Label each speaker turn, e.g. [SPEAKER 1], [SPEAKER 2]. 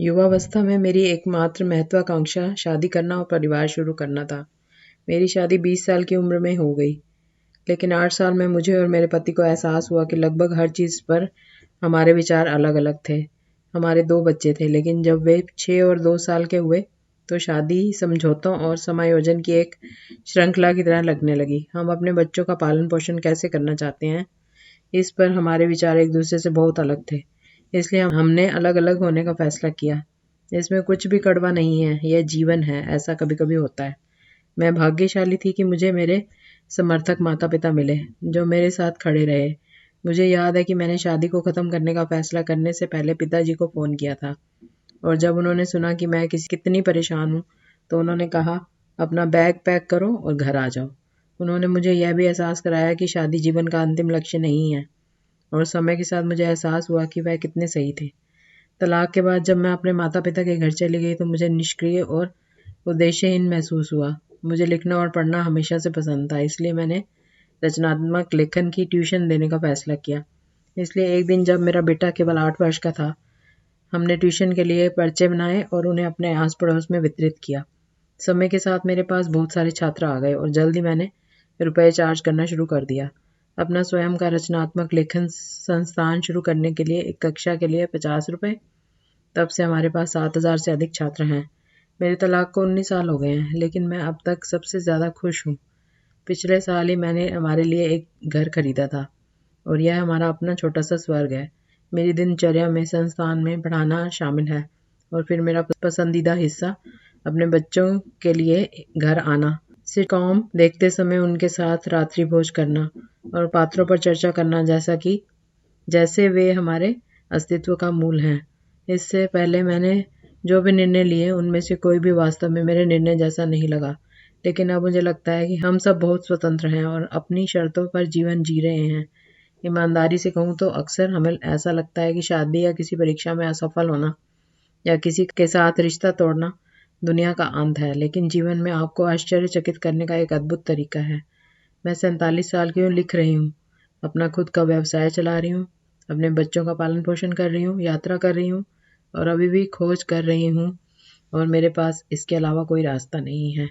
[SPEAKER 1] युवावस्था में मेरी एकमात्र महत्वाकांक्षा शादी करना और परिवार शुरू करना था। मेरी शादी 20 साल की उम्र में हो गई, लेकिन 8 साल में मुझे और मेरे पति को एहसास हुआ कि लगभग हर चीज़ पर हमारे विचार अलग-अलग थे। हमारे 2 बच्चे थे, लेकिन जब वे 6 और 2 साल के हुए, तो शादी समझौतों और समायोजन की एक श्रृंखला की तरह लगने लगी। हम अपने बच्चों का पालन-पोषण कैसे करना चाहते हैं, इस पर हमारे विचार एक दूसरे से बहुत अलग थे। इसलिए हमने अलग-अलग होने का फैसला किया। इसमें कुछ भी कड़वा नहीं है, यह जीवन है, ऐसा कभी-कभी होता है। मैं भाग्यशाली थी कि मुझे मेरे समर्थक माता-पिता मिले, जो मेरे साथ खड़े रहे। मुझे याद है कि मैंने शादी को ख़त्म करने का फैसला करने से पहले पिताजी को फ़ोन किया था, और जब उन्होंने सुना कि मैं कितनी परेशान हूँ, तो उन्होंने कहा, अपना बैग पैक करो और घर आ जाओ। उन्होंने मुझे यह भी एहसास कराया कि शादी जीवन का अंतिम लक्ष्य नहीं है, और समय के साथ मुझे एहसास हुआ कि वह कितने सही थे। तलाक के बाद जब मैं अपने माता-पिता के घर चली गई, तो मुझे निष्क्रिय और उद्देश्यहीन महसूस हुआ। मुझे लिखना और पढ़ना हमेशा से पसंद था, इसलिए मैंने रचनात्मक लेखन की ट्यूशन देने का फैसला किया। इसलिए एक दिन जब मेरा बेटा केवल 8 वर्ष का था, हमने ट्यूशन के लिए पर्चे बनाए और उन्हें अपने आस-पड़ोस में वितरित किया। समय के साथ मेरे पास बहुत सारे छात्र आ गए और जल्द ही मैंने रुपए चार्ज करना शुरू कर दिया। अपना स्वयं का रचनात्मक लेखन संस्थान शुरू करने के लिए एक कक्षा के लिए 50 रुपए। तब से हमारे पास 7,000 से अधिक छात्र हैं। मेरे तलाक को 19 साल हो गए हैं, लेकिन मैं अब तक सबसे ज़्यादा खुश हूँ। पिछले साल ही मैंने हमारे लिए एक घर खरीदा था, और यह हमारा अपना छोटा सा स्वर्ग है। मेरी दिनचर्या में संस्थान में पढ़ाना शामिल है, और फिर मेरा पसंदीदा हिस्सा अपने बच्चों के लिए घर आना, सिटकॉम देखते समय उनके साथ रात्रि भोज करना और पात्रों पर चर्चा करना, जैसे वे हमारे अस्तित्व का मूल हैं। इससे पहले मैंने जो भी निर्णय लिए, उनमें से कोई भी वास्तव में मेरे निर्णय जैसा नहीं लगा, लेकिन अब मुझे लगता है कि हम सब बहुत स्वतंत्र हैं और अपनी शर्तों पर जीवन जी रहे हैं। ईमानदारी से कहूँ तो अक्सर हमें ऐसा लगता है कि शादी या किसी परीक्षा में असफल होना या किसी के साथ रिश्ता तोड़ना दुनिया का अंत है, लेकिन जीवन में आपको आश्चर्यचकित करने का एक अद्भुत तरीका है। मैं 47 साल की हूँ, लिख रही हूँ, अपना खुद का व्यवसाय चला रही हूँ, अपने बच्चों का पालन पोषण कर रही हूँ, यात्रा कर रही हूँ और अभी भी खोज कर रही हूँ, और मेरे पास इसके अलावा कोई रास्ता नहीं है।